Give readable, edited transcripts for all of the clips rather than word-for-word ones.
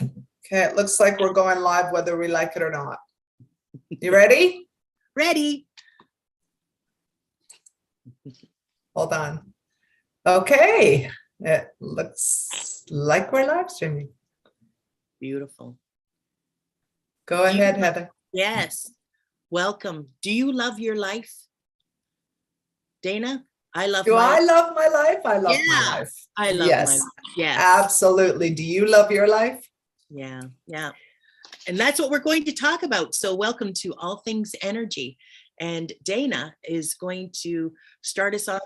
Okay, it looks like we're going live whether we like it or not. You ready? Ready. Hold on. Okay, it looks like we're live streaming. Beautiful. Go ahead, Heather. Yes. Welcome. Do you love your life? Dana? I love Do my I love my life? I love my Yeah, life. I love Yes, my life. Yes. absolutely. Do you love your life? Yeah. Yeah. And that's what we're going to talk about. So welcome to All Things Energy. And Dana is going to start us off.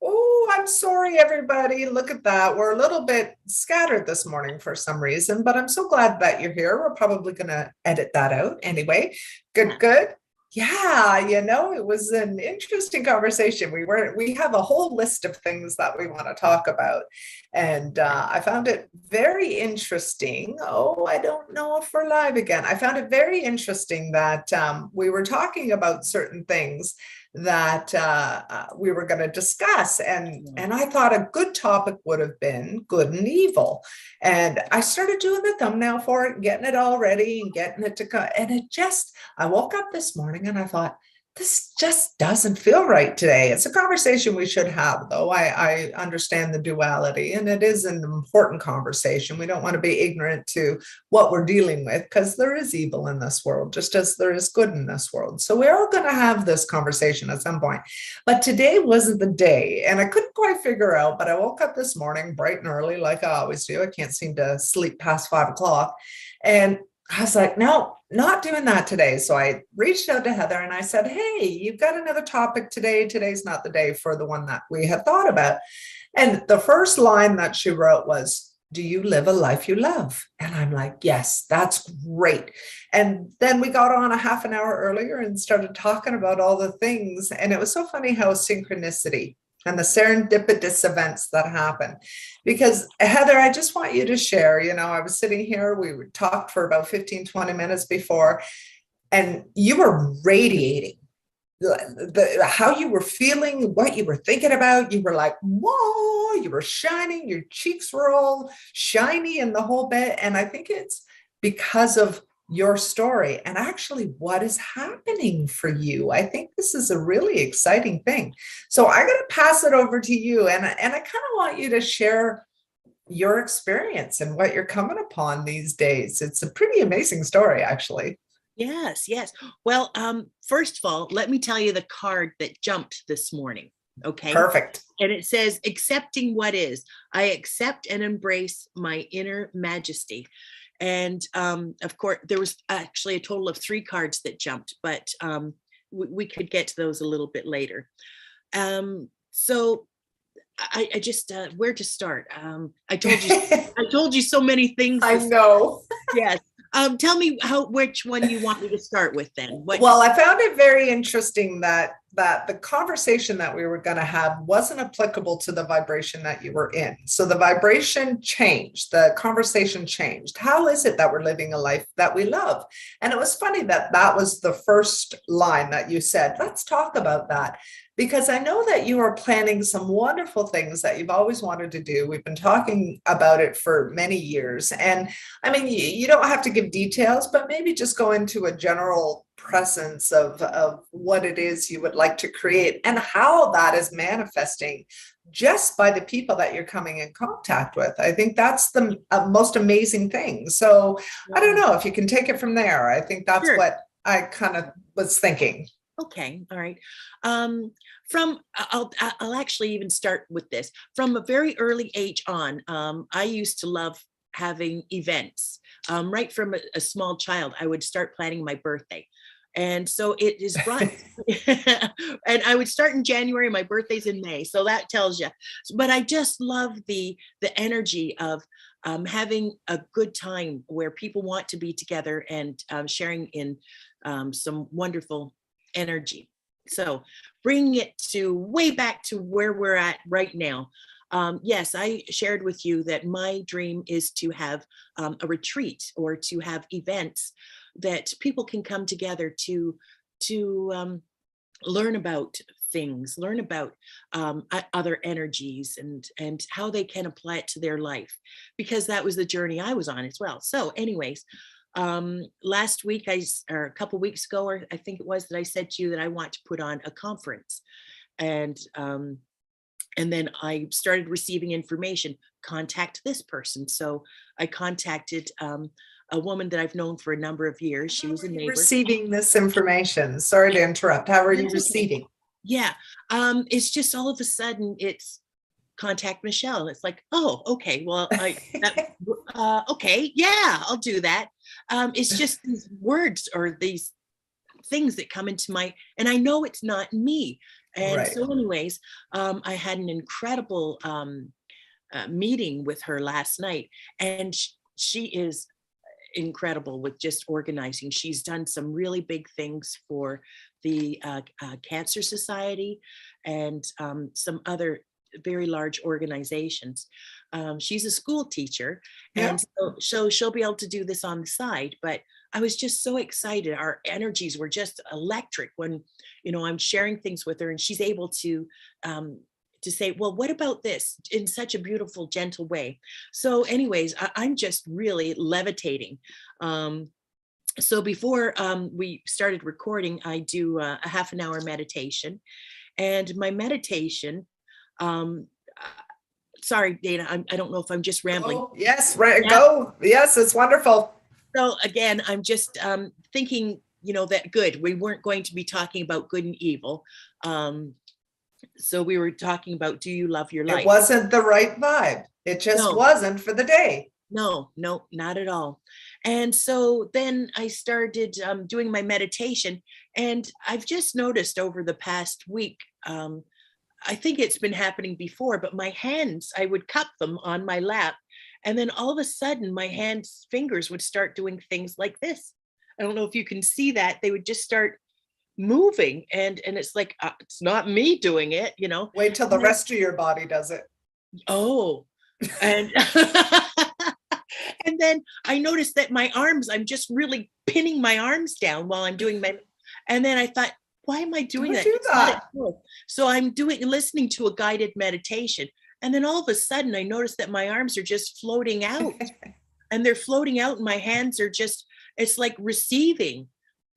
Oh, I'm sorry, everybody. Look at that. We're a little bit scattered this morning for some reason, but I'm so glad that you're here. We're probably going to edit that out anyway. Good, good. Yeah, it was an interesting conversation. We have a whole list of things that we want to talk about. And I found it very interesting. Oh, I don't know if we're live again. I found it very interesting that we were talking about certain things that we were going to discuss. And I thought a good topic would have been good and evil. And I started doing the thumbnail for it, getting it all ready and getting it to come. And I woke up this morning and I thought, this just doesn't feel right today. It's a conversation we should have, though. I understand the duality, and it is an important conversation. We don't want to be ignorant to what we're dealing with, because there is evil in this world, just as there is good in this world. So we're all going to have this conversation at some point. But today wasn't the day, and I couldn't quite figure out, but I woke up this morning bright and early, like I always do. I can't seem to sleep past 5 o'clock. And I was like, no, not doing that today. So I reached out to Heather and I said, hey, you've got another topic today. Today's not the day for the one that we had thought about. And the first line that she wrote was, do you live a life you love? And I'm like, yes, that's great. And then we got on a half an hour earlier and started talking about all the things. And it was so funny how synchronicity and the serendipitous events that happen. Because Heather, I just want you to share, I was sitting here, we talked for about 15, 20 minutes before, and you were radiating how you were feeling, what you were thinking about. You were like, whoa, you were shining, your cheeks were all shiny and the whole bit. And I think it's because of your story and actually what is happening for you. I think this is a really exciting thing. So I'm going to pass it over to you. And I kind of want you to share your experience and what you're coming upon these days. It's a pretty amazing story, actually. Yes, yes. Well, first of all, let me tell you the card that jumped this morning. Okay. Perfect. And it says, accepting what is. I accept and embrace my inner majesty. And of course, there was actually a total of 3 cards that jumped, but we could get to those a little bit later. So I just where to start? I told you so many things. I know. Yes. Tell me which one you want me to start with then. Well, I found it very interesting that the conversation that we were going to have wasn't applicable to the vibration that you were in. So the vibration changed, the conversation changed. How is it that we're living a life that we love? And it was funny that was the first line that you said. Let's talk about that. Because I know that you are planning some wonderful things that you've always wanted to do. We've been talking about it for many years. And I mean, you don't have to give details, but maybe just go into a general presence of what it is you would like to create and how that is manifesting just by the people that you're coming in contact with. I think that's the most amazing thing. So I don't know if you can take it from there. I think that's sure. What I kind of was thinking. Okay. All right. I'll actually even start with this. From a very early age on, I used to love having events. Right from a small child, I would start planning my birthday. And so it is brought, and I would start in January, my birthday's in May. So that tells you, but I just love the energy of having a good time where people want to be together and sharing in some wonderful energy. So bringing it to way back to where we're at right now. Yes, I shared with you that my dream is to have a retreat or to have events that people can come together to learn about things, learn about other energies, and how they can apply it to their life, because that was the journey I was on as well. So anyways, last week or a couple weeks ago, or I think it was, that I said to you that I want to put on a conference. And then I started receiving information, contact this person. So I contacted a woman that I've known for a number of years. She How was are a you neighbor. receiving this information? Sorry to interrupt. How are you That's okay. receiving? Yeah. It's just all of a sudden it's contact Michelle. It's like, oh, okay. Well, okay. Yeah, I'll do that. It's just these words or these things that come into and I know it's not me. And Right. so anyways, I had an incredible meeting with her last night, and she is incredible with just organizing. She's done some really big things for the Cancer Society and some other very large organizations. She's a school teacher, Yeah. and so she'll be able to do this on the side. But I was just so excited. Our energies were just electric when, I'm sharing things with her, and she's able to say, well, what about this, in such a beautiful, gentle way. So anyways, I'm just really levitating. So before we started recording, I do a half an hour meditation, and my meditation, sorry, Dana, I don't know if I'm just rambling. Oh, yes, right. Yeah. Go. Yes, it's wonderful. So again, I'm just thinking, that good. We weren't going to be talking about good and evil. So we were talking about, do you love your life? It wasn't the right vibe. It just wasn't for the day. No, not at all. And so then I started doing my meditation, and I've just noticed over the past week, I think it's been happening before, but my hands, I would cup them on my lap, and then all of a sudden my fingers would start doing things like this. I don't know if you can see that. They would just start moving, and it's like, it's not me doing it. Wait till the rest of your body does it. Oh, and and then I noticed that my arms, I'm just really pinning my arms down while I'm doing and then I thought, why am I doing that? Do that. So I'm listening to a guided meditation, and then all of a sudden I noticed that my arms are just floating out and they're floating out, and my hands are just, it's like receiving.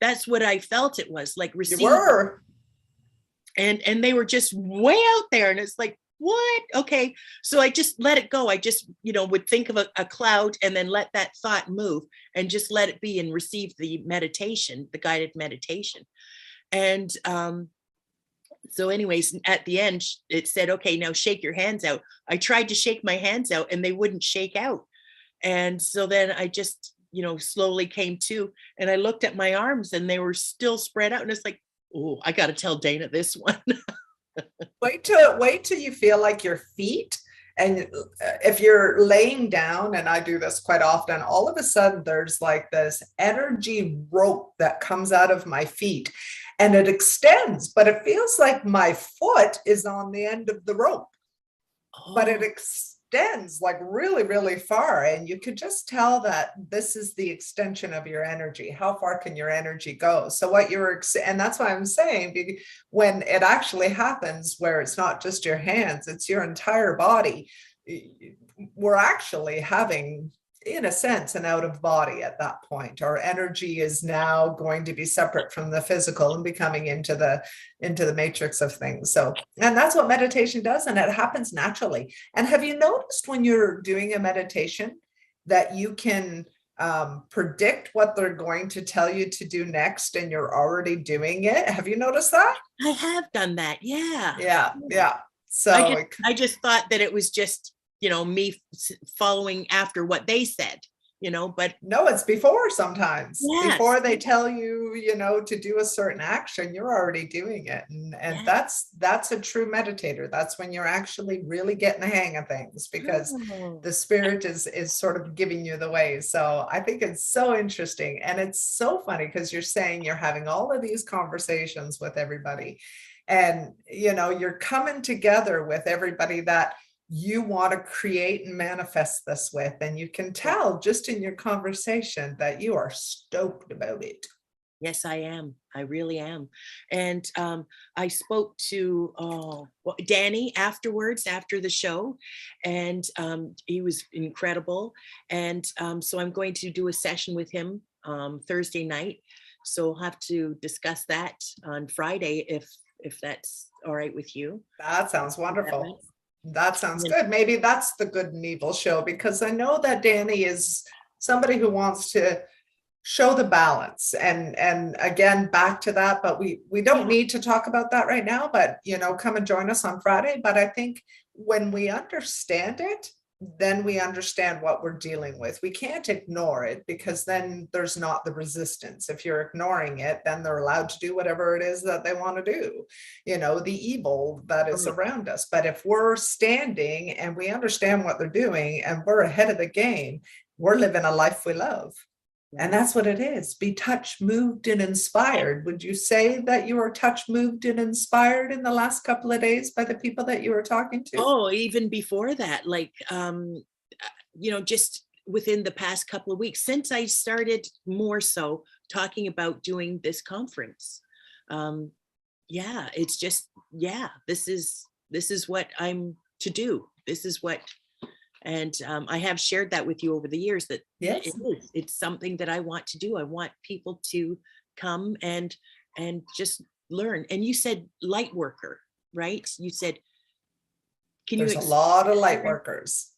That's what I felt it was like, receiving. You were. And they were just way out there, and it's like, what? Okay. So I just let it go. I just, would think of a cloud, and then let that thought move, and just let it be, and receive the meditation, the guided meditation. And so anyways, at the end, it said, okay, now shake your hands out. I tried to shake my hands out, and they wouldn't shake out. And so then I just, slowly came to, and I looked at my arms, and they were still spread out. And it's like, oh, I got to tell Dana this one. Wait till you feel like your feet, and if you're laying down, and I do this quite often, all of a sudden there's like this energy rope that comes out of my feet, and it extends, but it feels like my foot is on the end of the rope. But it extends like really, really far. And you could just tell that this is the extension of your energy. How far can your energy go? So what and that's why I'm saying, when it actually happens, where it's not just your hands, it's your entire body, we're actually having, in a sense, an out of body at that point. Our energy is now going to be separate from the physical and becoming into the matrix of things. So, and that's what meditation does, and it happens naturally. And have you noticed when you're doing a meditation that you can predict what they're going to tell you to do next, and you're already doing it? Have you noticed that? I have done that. Yeah. Yeah. So I just thought that it was just, me following after what they said, but no, it's before sometimes. Yes. Before they tell you, to do a certain action, you're already doing it. And Yes. that's a true meditator. That's when you're actually really getting the hang of things, because the spirit is sort of giving you the way. So I think it's so interesting. And it's so funny, because you're saying you're having all of these conversations with everybody, and, you're coming together with everybody that you want to create and manifest this with. And you can tell just in your conversation that you are stoked about it. Yes, I am. I really am. And I spoke to Danny afterwards, after the show, and he was incredible. And so I'm going to do a session with him Thursday night. So we'll have to discuss that on Friday if that's all right with you. That sounds wonderful. That sounds And good. Maybe that's the Good and Evil show, because I know that Danny is somebody who wants to show the balance, and again, back to that, but we don't need to talk about that right now, but come and join us on Friday. But I think when we understand it, then we understand what we're dealing with. We can't ignore it, because then there's not the resistance. If you're ignoring it, then they're allowed to do whatever it is that they want to do, the evil that is around us. But if we're standing and we understand what they're doing and we're ahead of the game, we're living a life we love. And that's what it is. Be touched, moved, and inspired. Would you say that you were touched, moved, and inspired in the last couple of days by the people that you were talking to? oh, even before that, like just within the past couple of weeks, since I started more so talking about doing this conference. It's just, this is what I'm to do. This is what, and I have shared that with you over the years, that Yes. it's something that I want to do. I want people to come and just learn. And you said light worker, right? You said, can There's you a lot of light workers.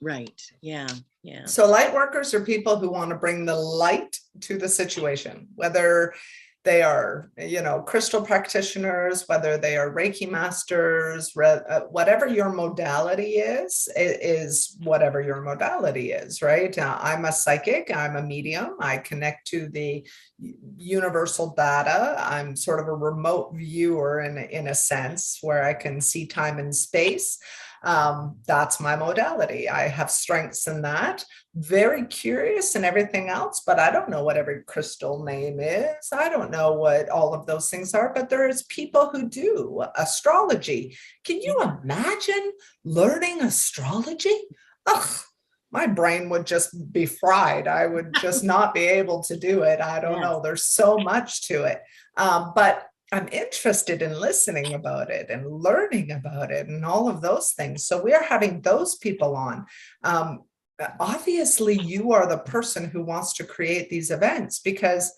Right. Yeah. So light workers are people who want to bring the light to the situation, whether they are, crystal practitioners, whether they are Reiki masters, whatever your modality is whatever your modality is, right? I'm a psychic, I'm a medium, I connect to the universal data. I'm sort of a remote viewer in a sense, where I can see time and space. That's my modality. I have strengths in that. Very curious and everything else, but I don't know what every crystal name is. I don't know what all of those things are, but there's people who do astrology. Can you imagine learning astrology? Ugh, my brain would just be fried. I would just not be able to do it. I don't know. There's so much to it. But I'm interested in listening about it and learning about it and all of those things. So we are having those people on. Obviously, you are the person who wants to create these events, because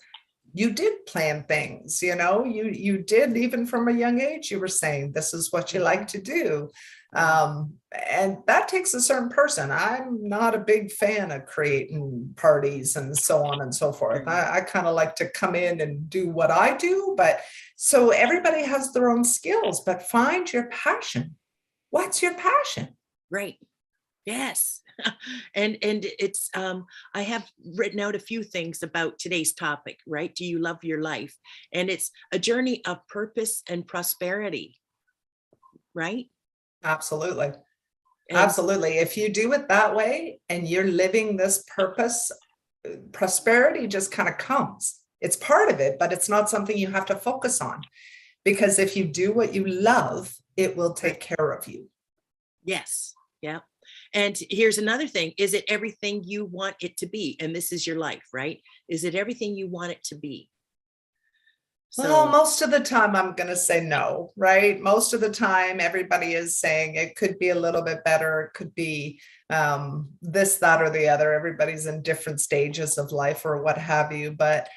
you did plan things, you did, even from a young age, you were saying this is what you like to do. And that takes a certain person. I'm not a big fan of creating parties and so on and so forth. I kind of like to come in and do what I do, but so everybody has their own skills, but find your passion. What's your passion? Right. Yes. And it's I have written out a few things about today's topic, right? Do you love your life? And it's a journey of purpose and prosperity, right? Absolutely. And Absolutely. If you do it that way and you're living this purpose, prosperity just kind of comes. It's part of it, but it's not something you have to focus on, because if you do what you love, it will take care of you. yes. Yeah. And here's another thing. Is it everything you want it to be? And this is your life, right? Is it everything you want it to be? Well, most of the time I'm going to say no, right? Most of the time, everybody is saying it could be a little bit better. It could be this, that, or the other. Everybody's in different stages of life or what have you. But,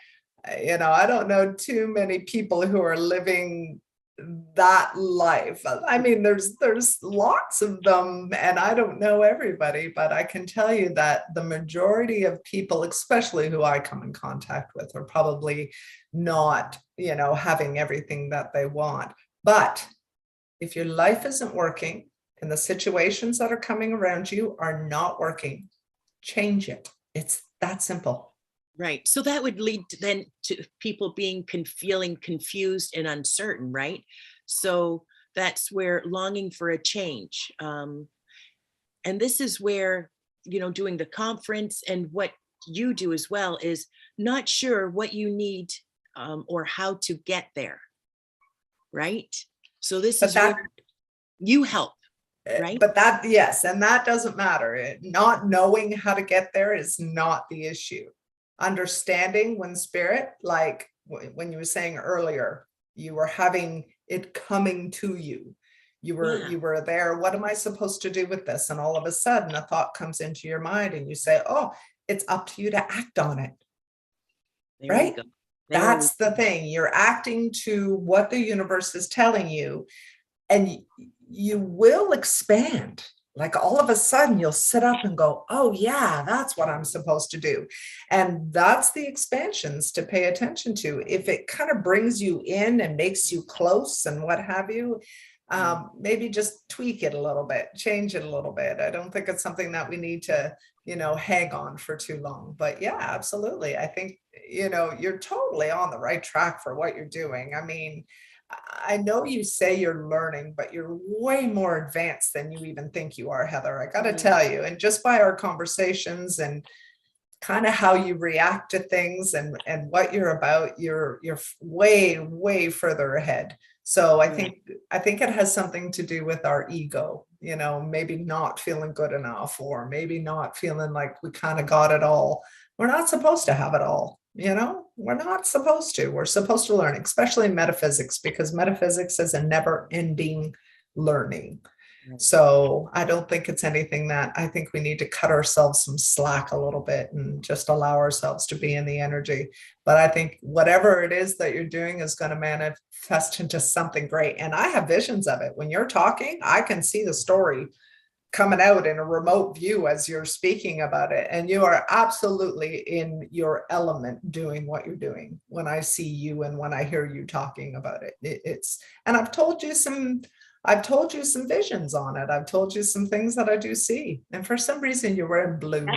I don't know too many people who are living that life. I mean, there's lots of them, and I don't know everybody, but I can tell you that the majority of people, especially who I come in contact with, are probably not, having everything that they want. But if your life isn't working and the situations that are coming around you are not working, change it. It's that simple. Right. So that would lead then to people feeling confused and uncertain, right? So that's where longing for a change. And this is where, doing the conference and what you do as well is not sure what you need or how to get there. Right. So this is where you help. Right. But yes. And that doesn't matter. Not knowing how to get there is not the issue. understanding when spirit, like when you were saying earlier, you were having it coming to you. Yeah. You were there. What am I supposed to do with this? And all of a sudden a thought comes into your mind and you say, oh, it's up to you to act on it. There we Right? go. There we That's the thing. You're acting to what the universe is telling you, and you will expand. Like all of a sudden, you'll sit up and go, oh, yeah, that's what I'm supposed to do. And that's the expansions to pay attention to. If it kind of brings you in and makes you close and what have you, maybe just tweak it a little bit, change it a little bit. I don't think it's something that we need to, hang on for too long. But yeah, absolutely. I think, you're totally on the right track for what you're doing. I mean, I know you say you're learning, but you're way more advanced than you even think you are, Heather. I got to tell you. And just by our conversations and kind of how you react to things and what you're about, you're way further ahead. So I think it has something to do with our ego, maybe not feeling good enough, or maybe not feeling like we kind of got it all. We're not supposed to have it all. We're not supposed to. We're supposed to learn, especially in metaphysics, because metaphysics is a never ending learning. So I don't think it's anything that I think we need to cut ourselves some slack a little bit and just allow ourselves to be in the energy. But I think whatever it is that you're doing is going to manifest into something great. And I have visions of it. When you're talking, I can see the story coming out in a remote view as you're speaking about it. And you are absolutely in your element doing what you're doing when I see you and when I hear you talking about it. And I've told you some visions on it. I've told you some things that I do see. And for some reason you're wearing blue.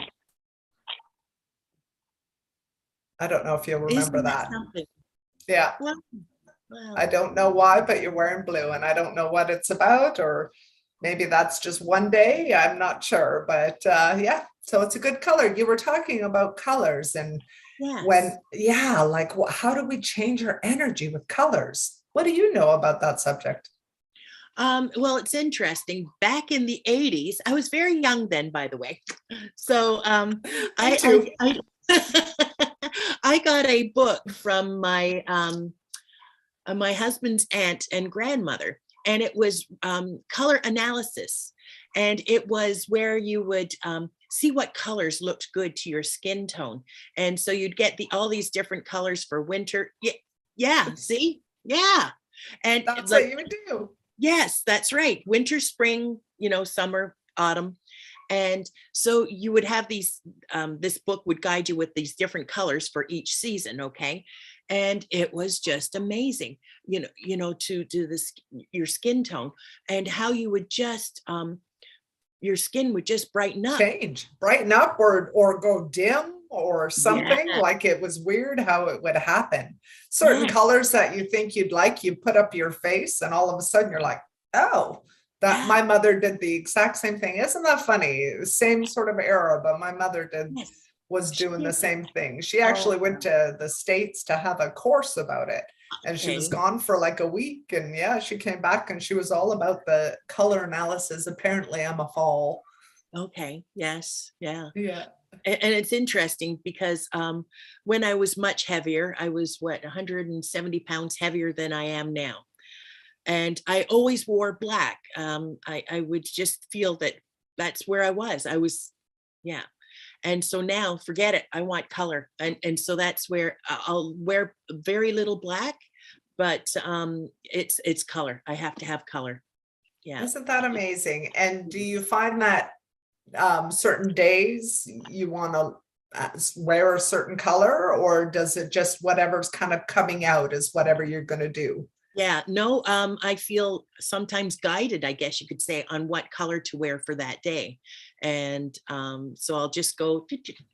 I don't know if you'll remember that. Something? Yeah. Well, I don't know why, but you're wearing blue and I don't know what it's about, or maybe that's just one day. I'm not sure, but yeah. So it's a good color. You were talking about colors and yes. like how do we change our energy with colors? What do you know about that subject? Well, it's interesting. Back in the 80s, I was very young then, by the way. So Me too. I got a book from my husband's aunt and grandmother, and it was color analysis. And it was where you would see what colors looked good to your skin tone. And so you'd get all these different colors for winter. Yeah, see? Yeah. And That's like, what you would do. yes, that's right. Winter, spring, summer, autumn. And so you would have these, this book would guide you with these different colors for each season. Okay. And it was just amazing, to do this, your skin tone and how you would just, your skin would just brighten up. Brighten up, or go dim or something. Yeah. Like it was weird how it would happen. Certain Yeah. colors that you think you'd like, you put up your face and all of a sudden you're like, oh, that Yeah. my mother did the exact same thing. Isn't that funny? Same sort of era, but my mother Yes. was doing the She- same thing. She actually Oh, went to the States to have a course about it. And she was okay. gone for like a week. And yeah, she came back and she was all about the color analysis. Apparently, I'm a fall. Okay. Yes. Yeah. Yeah. And it's interesting because when I was much heavier, I was 170 pounds heavier than I am now. And I always wore black. I would just feel that that's where I was. Yeah. And so now forget it. I want color. And so that's where I'll wear very little black, but it's color. I have to have color. Yeah. Isn't that amazing? And do you find that certain days you want to wear a certain color, or does it just whatever's kind of coming out is whatever you're going to do? Yeah, no, I feel sometimes guided, I guess you could say, on what color to wear for that day. And so I'll just go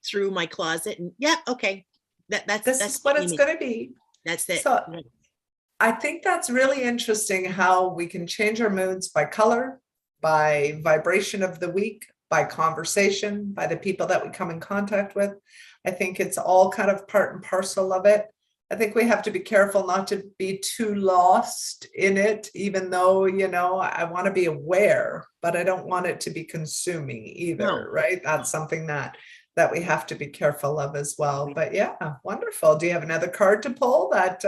through my closet and yeah, okay. This That's is what what you it's need. going to be. That's it. So I think that's really interesting how we can change our moods by color, by vibration of the week, by conversation, by the people that we come in contact with. I think it's all kind of part and parcel of it. I think we have to be careful not to be too lost in it, even though, I want to be aware, but I don't want it to be consuming either, No, right? no. That's something that that we have to be careful of as well. But yeah, wonderful. Do you have another card to pull that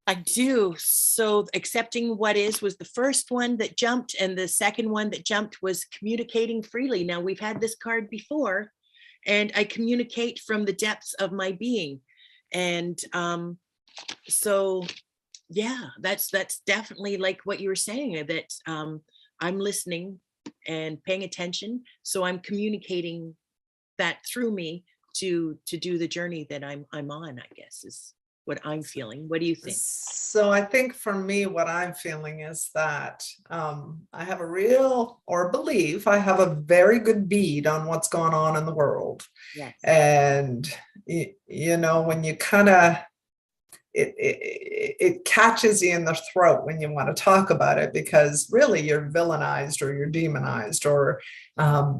I do. So accepting what is was the first one that jumped, and the second one that jumped was communicating freely. Now, we've had this card before, and I communicate from the depths of my being. And so yeah, that's definitely like what you were saying, that I'm listening and paying attention. So I'm communicating that through me to do the journey that I'm on, I guess, is what I'm feeling. What do you think? so I think for me, what I'm feeling is that I have a real, or believe I have a very good bead on what's going on in the world. Yes. And, you know, when you kind of, it catches you in the throat when you want to talk about it, because really you're villainized or you're demonized, or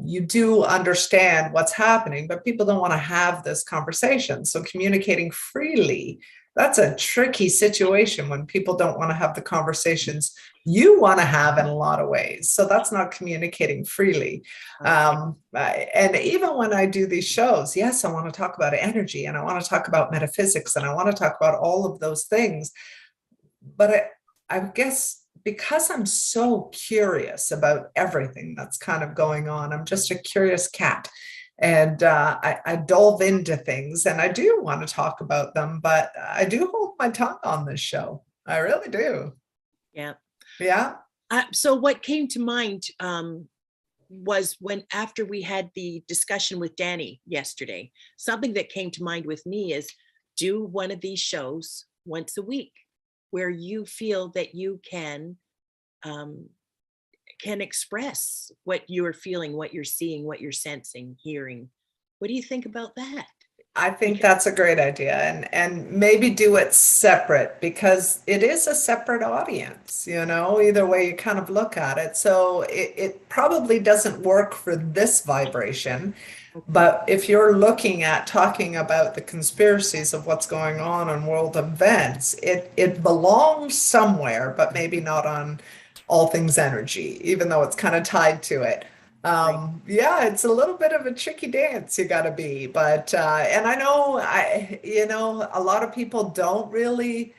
you do understand what's happening, but people don't want to have this conversation. So communicating freely, that's a tricky situation when people don't want to have the conversations you want to have in a lot of ways. So that's not communicating freely. And even when I do these shows, yes, I want to talk about energy, and I want to talk about metaphysics, and I want to talk about all of those things. But I guess because I'm so curious about everything that's kind of going on, I'm just a curious cat. And I delve into things, and I do want to talk about them, but I do hold my tongue on this show. I really do. Yeah. Yeah. So what came to mind was when, after we had the discussion with Danny yesterday, something that came to mind with me is, do one of these shows once a week where you feel that you can express what you're feeling, what you're seeing, what you're sensing, hearing. What do you think about that? I think that's a great idea, and maybe do it separate, because it is a separate audience, you know, either way you kind of look at it. So it probably doesn't work for this vibration. But if you're looking at talking about the conspiracies of what's going on in world events, it belongs somewhere, but maybe not on all things energy, even though it's kind of tied to it. Yeah, it's a little bit of a tricky dance you got to be, but and I know you know, a lot of people don't really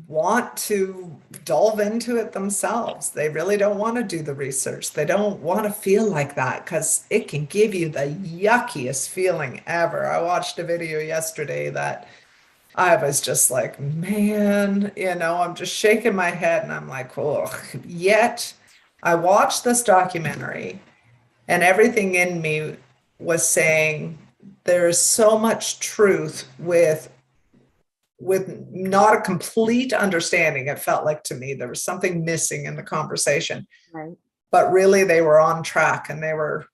want to delve into it themselves. They really don't want to do the research. They don't want to feel like that, because it can give you the yuckiest feeling ever. I watched a video yesterday that I was just like, man, you know, I'm just shaking my head and I'm like, oh, yet I watched this documentary and everything in me was saying there is so much truth with not a complete understanding. It felt like to me there was something missing in the conversation. Right. But really they were on track, and they were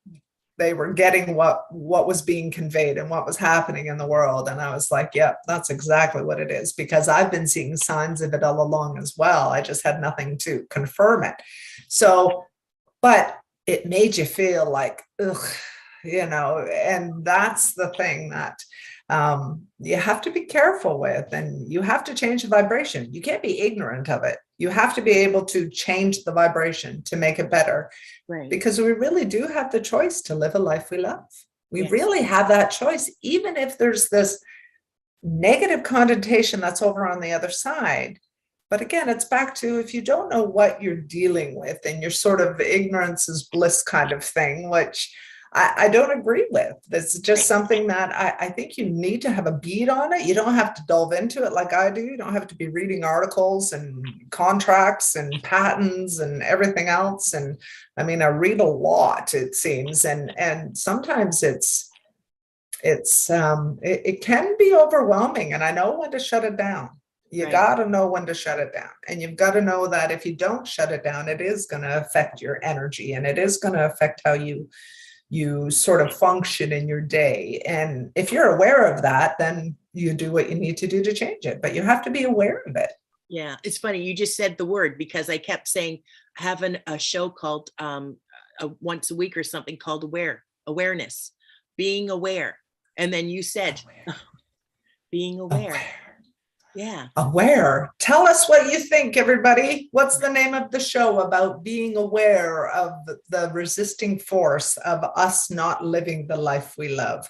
getting what was being conveyed and what was happening in the world. And I was like, yep, that's exactly what it is, because I've been seeing signs of it all along as well. I just had nothing to confirm it. So, but it made you feel like, ugh, you know, and that's the thing that you have to be careful with, and you have to change the vibration. You can't be ignorant of it. You have to be able to change the vibration to make it better. Right. Because we really do have the choice to live a life we love. We Yes. really have that choice, even if there's this negative connotation that's over on the other side. But again, it's back to, if you don't know what you're dealing with, and you're sort of ignorance is bliss kind of thing, which I don't agree with. It's just something that I think you need to have a bead on it. You don't have to delve into it like I do. You don't have to be reading articles and contracts and patents and everything else. And I mean, I read a lot, it seems, and sometimes it can be overwhelming. And I know when to shut it down. You Right. got to know when to shut it down. And you've got to know that if you don't shut it down, it is going to affect your energy, and it is going to affect how you sort of function in your day. And if you're aware of that, then you do what you need to do to change it, but you have to be aware of it. Yeah, it's funny you just said the word, because I kept saying having a show called once a week or something called awareness, being aware. And then you said being aware. Yeah. Aware. Tell us what you think, everybody. What's the name of the show about being aware of the resisting force of us not living the life we love?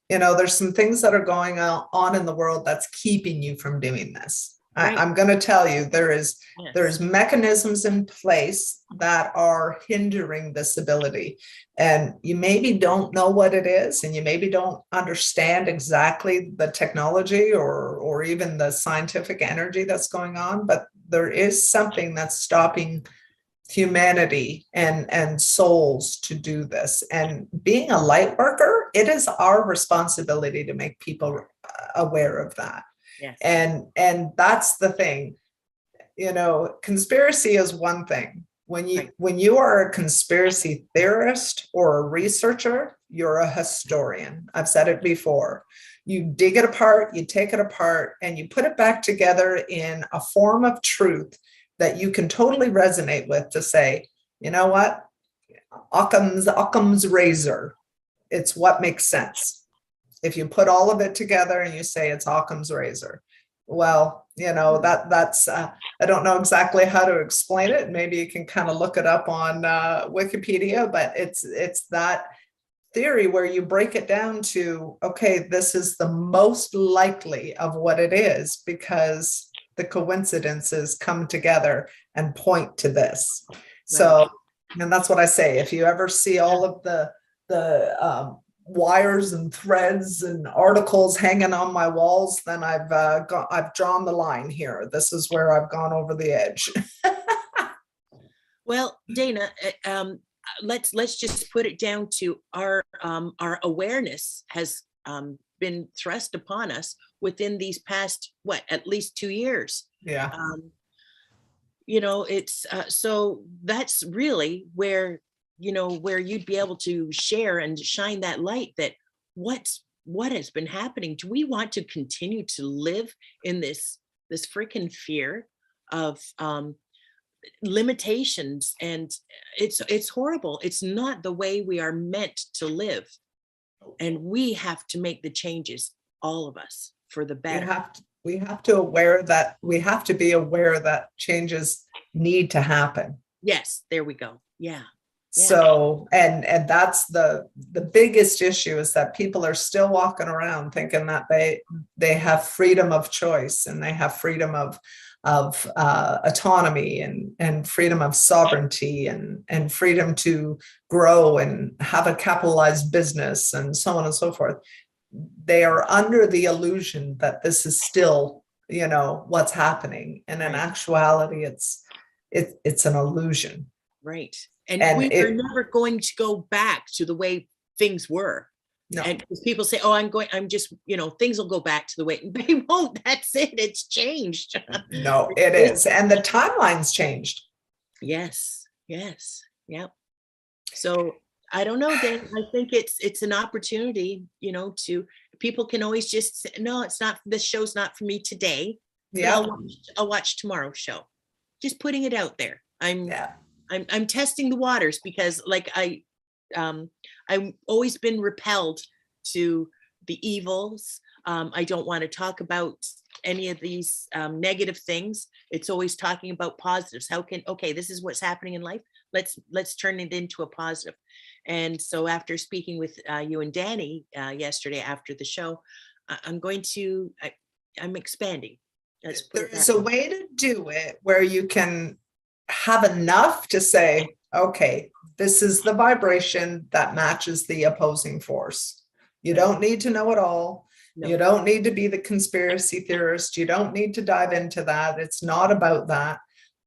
There's some things that are going on in the world that's keeping you from doing this. Right. I'm going to tell you, there's Yes. mechanisms in place that are hindering this ability. And you maybe don't know what it is, and you maybe don't understand exactly the technology or even the scientific energy that's going on, but there is something that's stopping humanity and souls to do this. And being a light worker, it is our responsibility to make people aware of that. Yes. And that's the thing. Conspiracy is one thing. When you are a conspiracy theorist or a researcher, you're a historian. I've said it before. You dig it apart, you take it apart, and you put it back together in a form of truth that you can totally resonate with, to say, you know what? Occam's razor. It's what makes sense. If you put all of it together and you say it's Occam's razor, well, that's I don't know exactly how to explain it. Maybe you can kind of look it up on Wikipedia, but it's that theory where you break it down to, okay, this is the most likely of what it is, because the coincidences come together and point to this. Right. So, and that's what I say. If you ever see all of the wires and threads and articles hanging on my walls, then I've drawn the line here. This is where I've gone over the edge. Well, Dana, let's just put it down to our awareness has been thrust upon us within these past, at least 2 years. Yeah. It's so that's really where you'd be able to share and shine that light that what has been happening. Do we want to continue to live in this freaking fear of limitations? And it's horrible. It's not the way we are meant to live. And we have to make the changes, all of us, for the better. We have to be aware that changes need to happen. Yes, there we go. Yeah. So, and that's the biggest issue, is that people are still walking around thinking that they have freedom of choice, and they have freedom of autonomy and freedom of sovereignty and freedom to grow and have a capitalized business and so on and so forth. They are under the illusion that this is still, what's happening. And in actuality, it's an illusion. Right. And we are never going to go back to the way things were. No. And people say, things will go back to the way. They won't. That's it. It's changed. No, it is. And the timeline's changed. Yes. Yep. So I don't know, Dan. I think it's an opportunity, to people can always just say, no, it's not, this show's not for me today. Yeah. I'll watch tomorrow's show. Just putting it out there. I'm testing the waters, because I've always been repelled to the evils. I don't want to talk about any of these negative things. It's always talking about positives. This is what's happening in life. Let's turn it into a positive. And so after speaking with you and Danny yesterday after the show, I'm expanding. There's a way to do it where you can have enough to say, okay, this is the vibration that matches the opposing force. You don't need to know it all. No. You don't need to be the conspiracy theorist. You don't need to dive into that. It's not about that.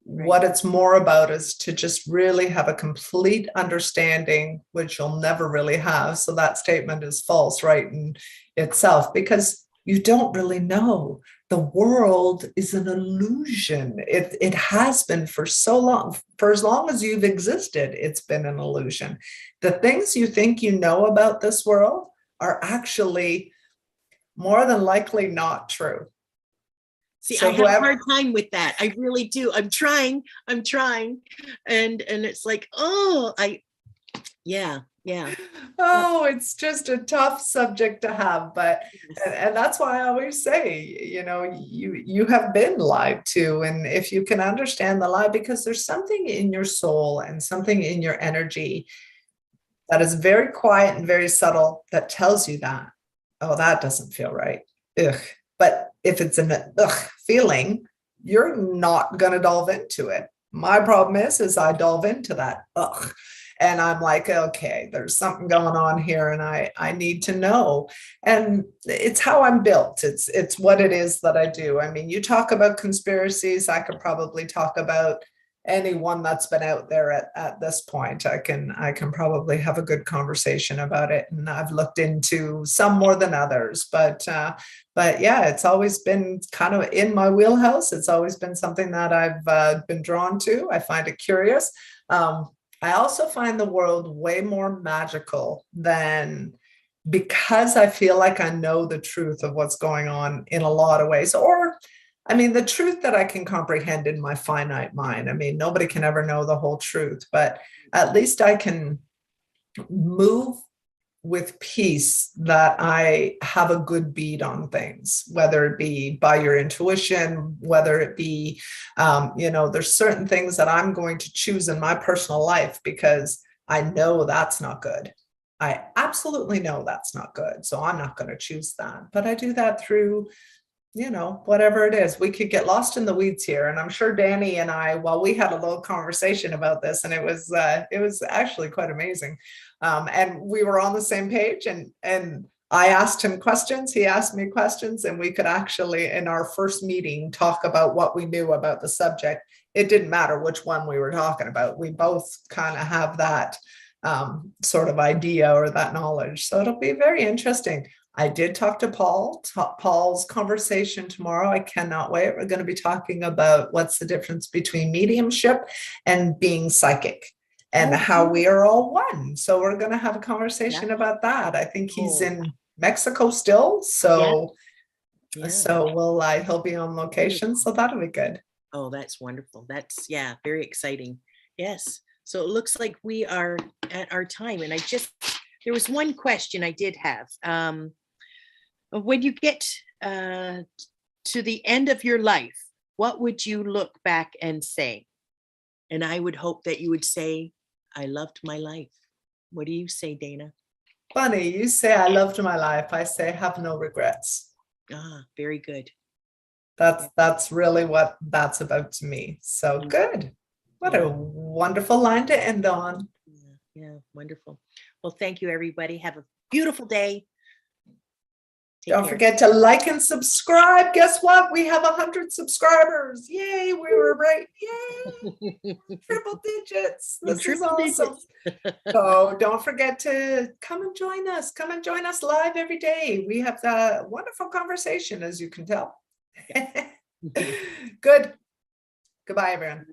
Right. What it's more about is to just really have a complete understanding, which you'll never really have. So that statement is false, right, in itself, because you don't really know. The world is an illusion. It has been for so long. For as long as you've existed, it's been an illusion. The things you think you know about this world are actually more than likely not true. See, so I have a hard time with that. I really do. I'm trying. And it's like, Yeah. Oh, it's just a tough subject to have, but Yes. and that's why I always say, you have been lied to, and if you can understand the lie, because there's something in your soul and something in your energy that is very quiet and very subtle that tells you that, oh, that doesn't feel right. Ugh. But if it's an ugh feeling, you're not going to delve into it. My problem is I delve into that ugh. And I'm like, okay, there's something going on here, and I need to know. And it's how I'm built. It's what it is that I do. I mean, you talk about conspiracies, I could probably talk about anyone that's been out there at this point. I can probably have a good conversation about it, and I've looked into some more than others, but yeah, it's always been kind of in my wheelhouse. It's always been something that I've been drawn to. I find it curious. I also find the world way more magical than, because I feel like I know the truth of what's going on in a lot of ways, or I mean, the truth that I can comprehend in my finite mind. I mean, nobody can ever know the whole truth, but at least I can move with peace that I have a good bead on things, whether it be by your intuition, whether it be, there's certain things that I'm going to choose in my personal life because I know that's not good. I absolutely know that's not good. So I'm not going to choose that. But I do that through, whatever it is. We could get lost in the weeds here. And I'm sure Danny and I, well, we had a little conversation about this, and it was actually quite amazing. And we were on the same page, and I asked him questions, he asked me questions, and we could actually, in our first meeting, talk about what we knew about the subject. It didn't matter which one we were talking about. We both kind of have that sort of idea or that knowledge. So it'll be very interesting. I did talk to Paul's conversation tomorrow. I cannot wait. We're going to be talking about what's the difference between mediumship and being psychic, and how we are all one. So we're going to have a conversation about that. I think he's in Mexico still. So he'll be on location. So that'll be good. Oh, that's wonderful. That's, very exciting. Yes. So it looks like we are at our time. And there was one question I did have. When you get to the end of your life, what would you look back and say? And I would hope that you would say, I loved my life. What do you say, Dana? Funny, you say I loved my life. I say have no regrets. Ah, very good. That's really what that's about to me. So good. What a wonderful line to end on. Yeah, wonderful. Well, thank you, everybody. Have a beautiful day. Don't forget to like and subscribe. Guess what? We have 100 subscribers. Yay, we were right. Yay, triple digits. This is awesome. So don't forget to come and join us. Come and join us live every day. We have a wonderful conversation, as you can tell. Good. Goodbye, everyone.